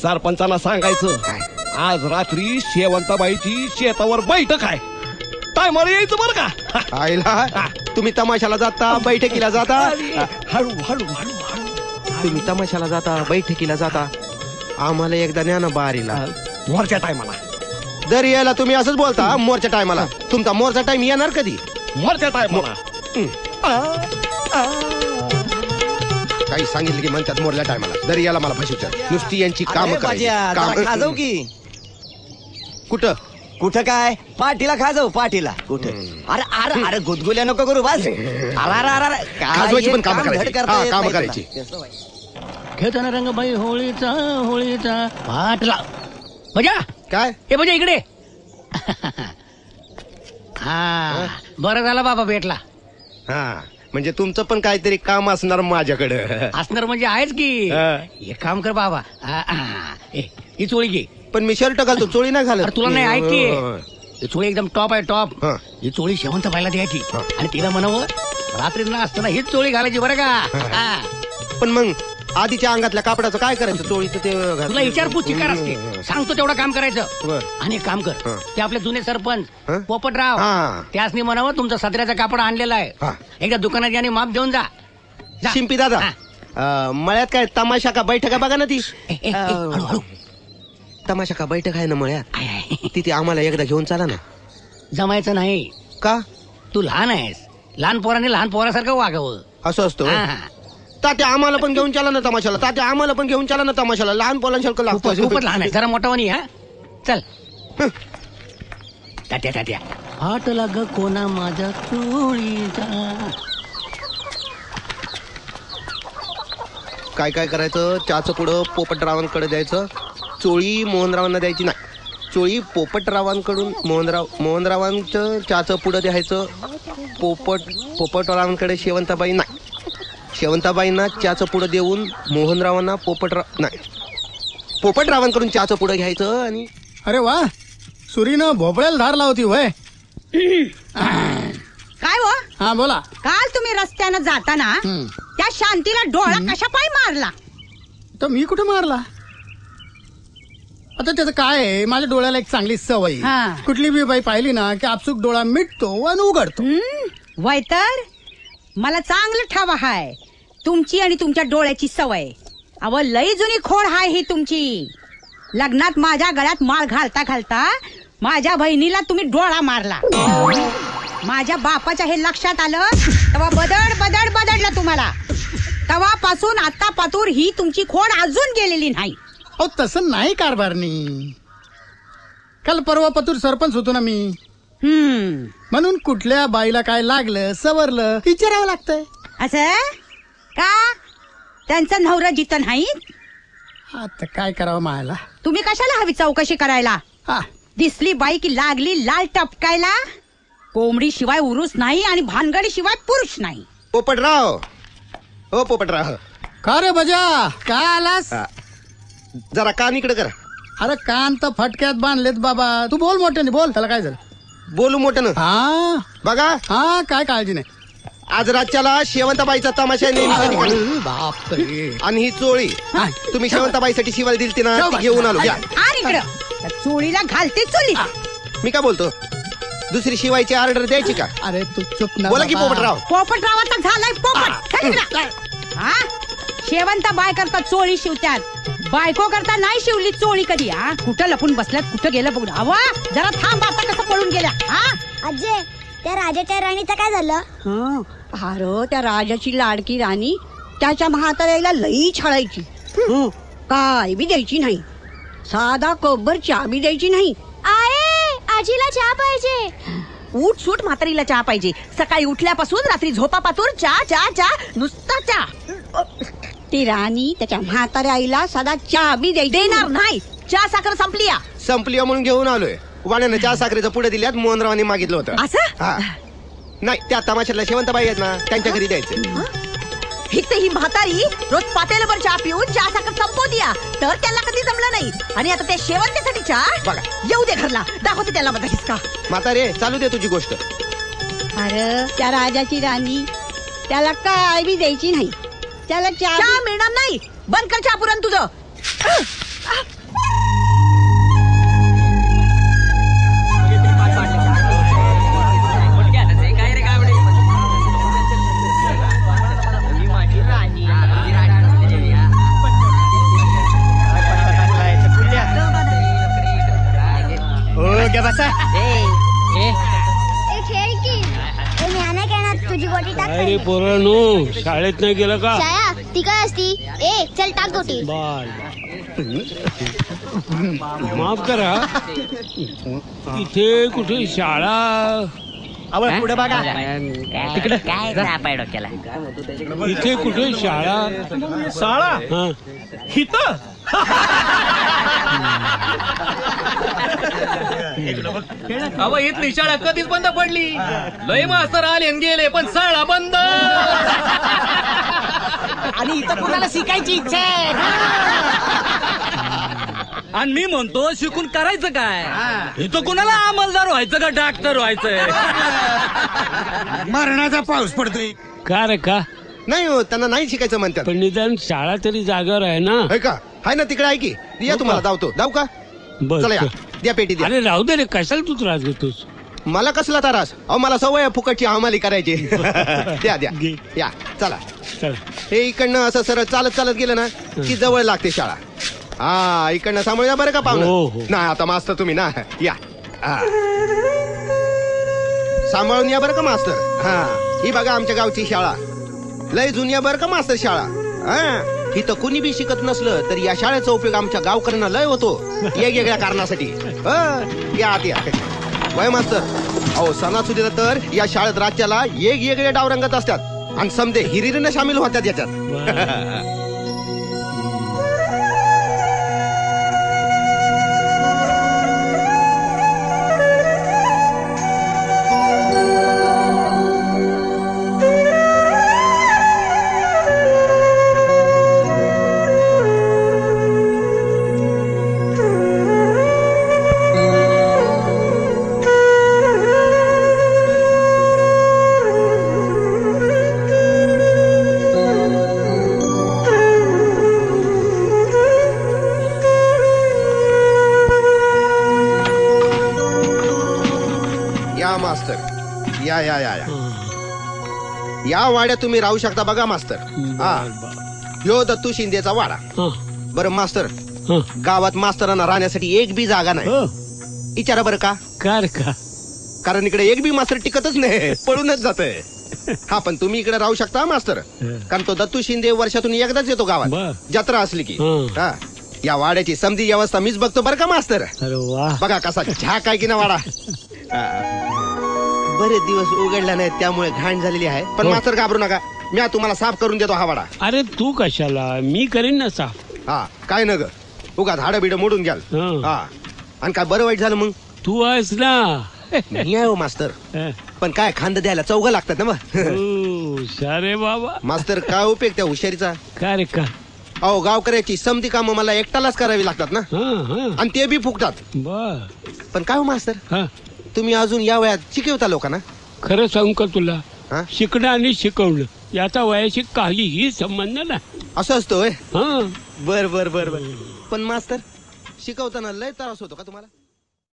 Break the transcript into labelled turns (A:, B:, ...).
A: सरपंचाला सांगायचं आज रात्री शेवंताबाईची शेतावर बैठक आहे, टायमाला यायचं बरं का.
B: आईला तुम्ही तमाशाला जाता बैठकीला जाता,
A: हळू हळू हळू हळू.
B: तुम्ही तमाशाला जाता बैठकीला जाता, आम्हाला एकदा न्या ना बारीला
A: मोरच्या टायमाला.
B: दर यायला तुम्ही असंच बोलता मोरच्या टायमाला. तुमचा मोरचा टाइम येणार कधी?
A: मोरच्या टायमाला.
B: काही सांगितलं की म्हणतात मोरल्या टायमाला. दर याला मला फसवतात नुसती यांची काम
C: खाजव की.
B: कुठं
C: कुठं काय पाठीला खाजव पाठीला कुठे. अरे अरे अरे गुदगुल्या नको करू बस.
B: खाजवायची पण कामं करायची. हा, कामं करायची.
D: खेळताना रंग बाई होळीचा होळीचा पाटला. बजा
B: काय
D: हे बजा इकडे. हा बरं झाला बाबा भेटला.
B: हा म्हणजे तुमचं पण काहीतरी काम असणार माझ्याकडे.
D: असणार म्हणजे आहेच की. एक काम कर बाबा, ही चोळी घे.
B: पण मी शर्ट घालतो चोळी नाही घालत.
D: तुला नाही ऐक की, ही चोळी एकदम टॉप आहे टॉप.
B: हा.
D: ही चोळी शेवंत बायला द्यायची आणि तिला म्हणावं रात्री ना असताना हीच चोळी घालायची बरं का.
B: पण मग आधीच्या अंगातल्या कापडाचं काय करायचं? चोळीचं ते
D: तुला विचारपूस चिकार असते, सांगतो तेवढं काम करायचं.
B: बरं.
D: आणि एक काम कर, ते आपले जुने सरपंच पोपटराव
B: हा.
D: त्यासनी म्हणावं तुमचं सदऱ्याचा कापड आणलेला
B: हा.
D: आहे, एकदा दुकानात याने माप देऊन जा.
B: शिंपी दादा मळ्यात काय तमाशा का बैठक आहे बघा ना ती.
D: हळू
B: तमाशा का बैठक आहे ना मळ्यात, तिथे आम्हाला एकदा घेऊन चला ना.
D: जमायचं नाही
B: का?
D: तू लहान आहेस, लहान पोराने लहान पोरासारखं वागावं.
B: असं असतं.
D: हा.
B: तात्या आम्हाला पण घेऊन चला ना तमाशाला. तात्या आम्हाला पण घेऊन चला ना तमाशाला. लहान पोलांसारखं
D: खूपच
B: लागतं.
D: लहान आहे, जरा मोठा वनी. हा चल. तात्या तात्या हाट लाग कोणा माझ्या चोळीचा.
B: काय काय करायचं? चहाचं पुढं पोपटरावांकडे द्यायचं. चोळी मोहनरावांना द्यायची नाही. चोळी पोपटरावांकडून मोहनरावांचं चहाचं पुढं द्यायचं. पोपटरावांकडे शेवंताबाई नाही. शेवंताबाईंना चहाचं पुढं देऊन मोहनरावांना पोपटरावांकडून चहाचं पुढं घ्यायचं. आणि
E: अरे वा, सुरीनं भोपळ्याला धार लावती वय.
F: काय हो?
E: हा बोला.
F: काल तुम्ही रस्त्यानं जाताना त्या शांतीला डोळा कशा पाय मारला?
E: तर मी कुठे मारला? आता त्याचं काय आहे, माझ्या डोळ्याला एक चांगली सवय. कुठली बी बाई पाहिली ना की आपसूक डोळा मिटतो आणि उघडतो.
F: वय तर मला चांगलं ठाव हाय तुमची आणि तुमच्या डोळ्याची सवय. अव लई जुनी खोड हाय ही तुमची. लग्नात माझ्या गळ्यात माळ घालता घालता माझ्या बहिणीला तुम्ही डोळा मारला. माझ्या बापाच्या हे लक्षात आलं तेव्हा बदडला तुम्हाला. तेव्हापासून आता पातूर ही तुमची खोड अजून गेलेली नाही.
E: अहो तसं नाही कारभारणी. काल परवा पतूर सरपंच होतो ना मी. म्हणून कुठल्या बाईला काय लागलं सवरलं विचारावं लागतंय.
F: असं का? त्यांचं नवरा जिथं नाही.
E: आता काय करावं मायला.
F: तुम्ही कशाला हवी चौकशी करायला? दिसली बाई की लागली लाल टपकायला. कोंबडी शिवाय उरूस नाही आणि भानगडी शिवाय पुरुष नाही.
B: पोपटराव हो पोपटराव.
E: का रे बजा काय आलास?
B: जरा कान इकडे करा.
E: अरे कान तर फटक्यात बांधलेत बाबा. तू बोल मोठ्याने बोल. त्याला काय झालं?
B: बोलू मोठ्यानं.
E: हा
B: बघा.
E: हा काय काळजी नाही.
B: आज रातच्याला शेवंताबाईचा तमाशा आहे.
E: बापरे.
B: आणि ही चोळी तुम्ही शेवंताबाईसाठी शिवाय दिलती ना, ती घेऊन आलो.
F: इकडं चोळीला घालते चोली.
B: मी काय बोलतो, दुसरी शिवायची ऑर्डर द्यायची का?
E: अरे तू चुप ना.
B: बोला की पोपटराव.
F: पोपटरावाचा झालाय पोपट. हा शेवंता बाय करता चोळी शिवत्यात, बायको करता नाही शिवली चोळी कधी. हा कुठं लपून बसल्यात, कुठं गेलं बघून. अवा जरा थांब, आता कसं पळून गेल्या. हा
G: अजय त्या राजाच्या राणीचं काय झालं?
F: अरे त्या राजाची लाडकी राणी त्याच्या म्हाताऱ्याला लई छळायची. काय बी द्यायची नाही, साधा कपभर चहा बी द्यायची नाही.
G: आये आजीला चहा पाहिजे.
F: उठ सूट म्हातारीला चहा पाहिजे. सकाळी उठल्यापासून रात्री झोपापातूर चहा चहा चहा नुसता चहा. ती राणी त्याच्या म्हाताऱ्या आईला साधा चहा बी देणार नाही. चहा साखर संपली
B: म्हणून घेऊन आलोय. वाण्यानं चहा साखरेचं पुढे दिल्यात. मोहनरावांनी मागितलं होतं.
F: असं
B: नाही, त्या तमाशातल्या शेवंताबाई आहेत ना, त्यांच्या घरी द्यायचं.
F: ही म्हातारी रोज पातेलभर चहा पिऊन चहा साखर संपवतीया, तर त्याला कधी जमलं नाही. आणि आता त्या शेवंतीसाठी चहा
B: बघा.
F: येऊ दे घरला, दाखवते त्याला माझा हिसका.
B: म्हातारे चालू दे तुझी गोष्ट.
F: अरे त्या राजाची राणी त्याला काय बी द्यायची नाही. त्याला चहा मिळणार नाही. बंद कर चहा पुरण तुझं.
H: पोरांनो शाळेत नाही गेलं का?
G: शाळा ती काय असती? ए चल टाक गोटी.
H: बाल माफ करा, इथे कुठे शाळा?
C: पुढे बघा
D: तिकडे काय पाय डोक्याला.
H: इथे कुठे शाळा?
A: शाळा
H: हा
A: हिथं
I: अव इथली शाळा कधीच बंद पडली. लय मास्तर आले न गेले पण शाळा बंद.
C: आणि इथं कुणाला शिकायची इच्छा आहे?
I: आणि मी म्हणतो शिकून करायचं काय? इथं कुणाला अंमलदार व्हायचं का डॉक्टर व्हायचंय?
E: मरणाचा पाऊस पडतोय.
H: का रे का?
B: नाही हो, त्यांना नाही शिकायचं म्हणतात.
H: पण निदान शाळा तरी जागावर आहे ना?
B: है का? हाय ना तिकडे आहे की. या तुम्हाला धावतो धाव का?
H: बस.
B: चला या, द्या पेटी द्या.
H: अरे राहू दे रे, कशाला तू त्रास घेतोस?
B: मला कसला त्रास? अहो मला सवय आहे फुकटची हमाली करायची. द्या द्या
H: घे.
B: या चला.
H: चल.
B: हे इकडनं असं सरळ चालत चालत गेलं ना की जवळ लागते शाळा. हा इकडनं सांभाळूया बरं का
H: हो,
B: पाहुणं?
H: हो.
B: नाही आता मास्तर तुम्ही ना या. हा. सांभाळून या बरं का मास्तर. हा ही बघा आमच्या गावची शाळा. लय जुन्या बरं का मास्तर शाळा. हा इथं कुणी बी शिकत नसलं तर या शाळेचा उपयोग आमच्या गावकऱ्यांना लय होतो वेगवेगळ्या कारणासाठी. या आत या. वय मास्तर, अहो सणासुदीला तर या शाळेत राज्याला वेगवेगळे डाव रंगत असतात आणि समजे हिरिरीने सामील होतात याच्यात. मास्तर या या या या या वाड्यात तुम्ही राहू शकता बघा मास्तर. हा ह्यो दत्तू शिंदेचा वाडा. बरं मास्तर, गावात मास्तरांना राहण्यासाठी एक बी जागा नाही. विचारा बरं का?
H: का?
B: कारण इकडे एक बी मास्तर टिकतच नाही, पळूनच जातंय. हा पण तुम्ही इकडे राहू शकता मास्तर, कारण तो दत्तू शिंदे वर्षातून एकदाच येतो गावात जत्रा असली की. हा या वाड्याची समधी व्यवस्था मीच बघतो बरं का मास्तर. बघा कसा झाक आहे की ना वाडा. बरेच दिवस उघडला नाही त्यामुळे घाण झालेली आहे. पण मास्तर घाबरू नका, मी तुम्हाला साफ करून देतो हा वाडा.
H: अरे तू कशाला, मी करीन ना साफ.
B: हा काय न ग उगा झाडं बिडं मोडून घ्याल. हा आणि काय बरं वाईट झालं मग?
H: तू आहेस ना.
B: मी आहे हो मास्तर, पण काय खांद द्यायला चौघ लागतात ना मग.
H: सारे बाबा
B: मास्तर काय उपयोग त्या हुशारीचा?
H: काय रे का?
B: अहो गावकऱ्याची समधी कामं मला एकटालाच करावी लागतात ना, आणि ते बी फुकतात. पण काय हो मास्तर, तुम्ही अजून या वयात शिकवता लोकांना?
H: खरं सांगू का तुला, शिकणं आणि शिकवणं याचा वयाशी काहीही संबंध नाही.
B: असं असतं होय? बर बर बर बर. पण मास्तर शिकवताना लय त्रास होतो का तुम्हाला?